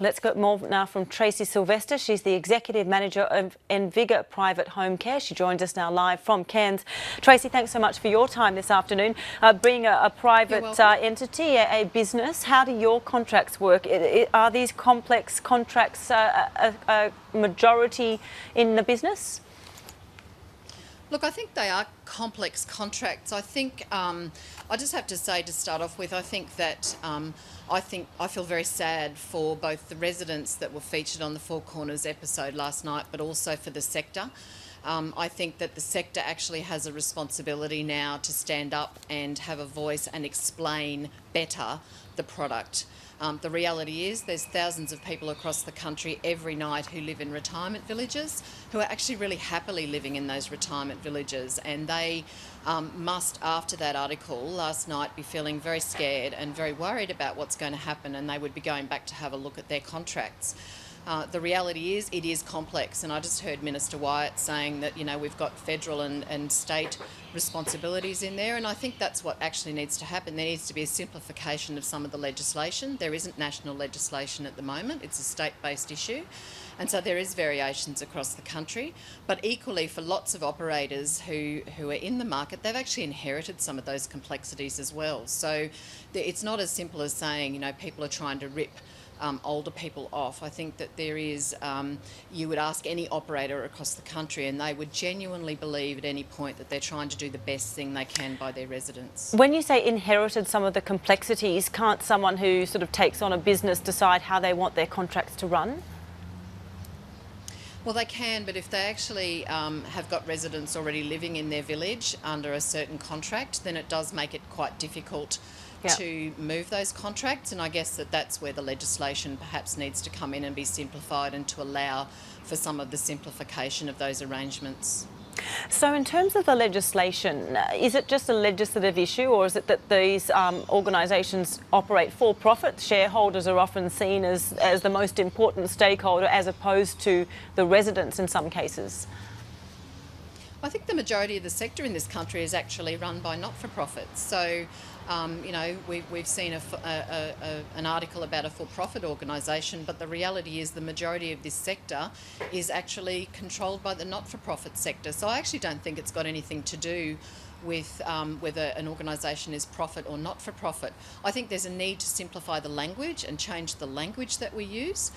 Let's get more now from Tracey Silvester. She's the Executive Manager of Envigor Private Home Care. She joins us now live from Cairns. Tracey, thanks so much for your time this afternoon. Being a private entity, a business, how do your contracts work? Are these complex contracts a majority in the business? Look, I think they are complex contracts. I think I just have to say, to start off with, I think that I feel very sad for both the residents that were featured on the Four Corners episode last night, but also for the sector. I think that the sector actually has a responsibility now to stand up and have a voice and explain better the product. The reality is there's thousands of people across the country every night who live in retirement villages who are actually really happily living in those retirement villages, and they must, after that article last night, be feeling very scared and very worried about what's going to happen, and they would be going back to have a look at their contracts. The reality is it is complex, and I just heard Minister Wyatt saying that, you know, we've got federal and state responsibilities in there, and I think that's what actually needs to happen. There needs to be a simplification of some of the legislation. There isn't national legislation at the moment. It's a state-based issue, and so there is variations across the country. But equally, for lots of operators who are in the market, they've actually inherited some of those complexities as well. So it's not as simple as saying, you know, people are trying to rip older people off. I think that there is, you would ask any operator across the country and they would genuinely believe at any point that they're trying to do the best thing they can by their residents. When you say inherited some of the complexities, can't someone who sort of takes on a business decide how they want their contracts to run? Well, they can, but if they actually have got residents already living in their village under a certain contract, then it does make it quite difficult to move those contracts, and I guess that's where the legislation perhaps needs to come in and be simplified and to allow for some of the simplification of those arrangements. So in terms of the legislation, is it just a legislative issue, or is it that these organisations operate for profit? Shareholders are often seen as the most important stakeholder as opposed to the residents in some cases. I think the majority of the sector in this country is actually run by not-for-profits. So, you know, we've seen an article about a for-profit organisation, but the reality is the majority of this sector is actually controlled by the not-for-profit sector. So I actually don't think it's got anything to do with whether an organisation is profit or not-for-profit. I think there's a need to simplify the language and change the language that we use.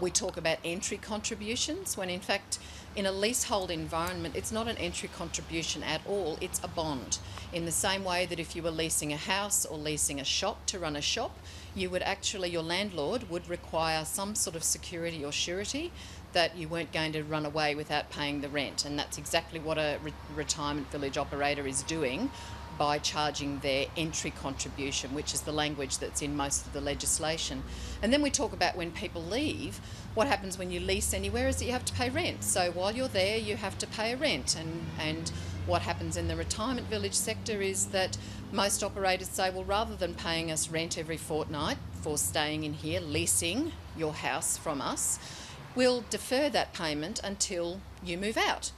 We talk about entry contributions when in fact in a leasehold environment it's not an entry contribution at all, it's a bond. In the same way that if you were leasing a house or leasing a shop to run a shop, you would actually, your landlord would require some sort of security or surety that you weren't going to run away without paying the rent, and that's exactly what a retirement village operator is doing by charging their entry contribution, which is the language that's in most of the legislation. And then we talk about when people leave, what happens when you lease anywhere is that you have to pay rent. So while you're there, you have to pay a rent. And what happens in the retirement village sector is that most operators say, well, rather than paying us rent every fortnight for staying in here, leasing your house from us, we'll defer that payment until you move out.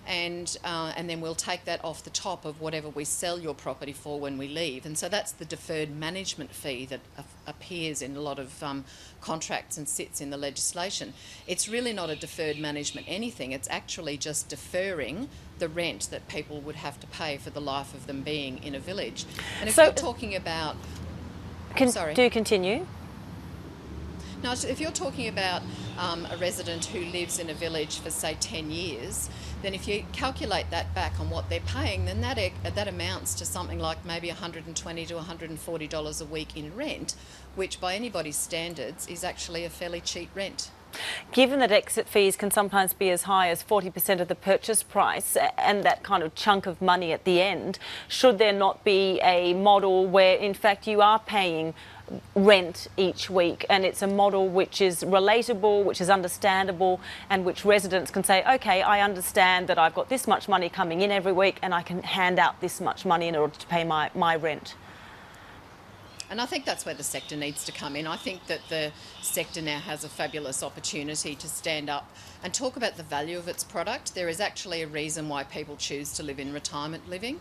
And then we'll take that off the top of whatever we sell your property for when we leave. And so that's the deferred management fee that appears in a lot of contracts and sits in the legislation. It's really not a deferred management anything, it's actually just deferring the rent that people would have to pay for the life of them being in a village. And if you're talking about... Do continue. Now, if you're talking about a resident who lives in a village for, say, 10 years, then if you calculate that back on what they're paying, then that amounts to something like maybe $120 to $140 a week in rent, which by anybody's standards is actually a fairly cheap rent. Given that exit fees can sometimes be as high as 40% of the purchase price and that kind of chunk of money at the end, should there not be a model where in fact you are paying rent each week and it's a model which is relatable, which is understandable, and which residents can say, okay, I understand that I've got this much money coming in every week and I can hand out this much money in order to pay my rent? And I think that's where the sector needs to come in. I think that the sector now has a fabulous opportunity to stand up and talk about the value of its product. There is actually a reason why people choose to live in retirement living.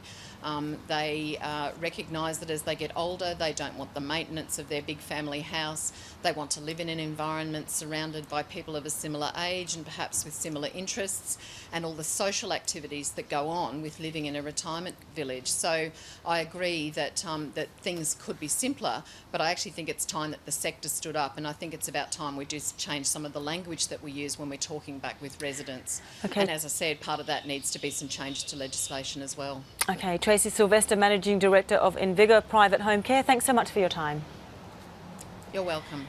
They recognise that as they get older, they don't want the maintenance of their big family house. They want to live in an environment surrounded by people of a similar age and perhaps with similar interests, and all the social activities that go on with living in a retirement village. So I agree that that things could be simpler, but I actually think it's time that the sector stood up, and I think it's about time we do change some of the language that we use when we're talking back with residents. Okay. And as I said, part of that needs to be some changes to legislation as well. Okay, Tracey Silvester, Managing Director of Envigor Private Home Care, thanks so much for your time. You're welcome.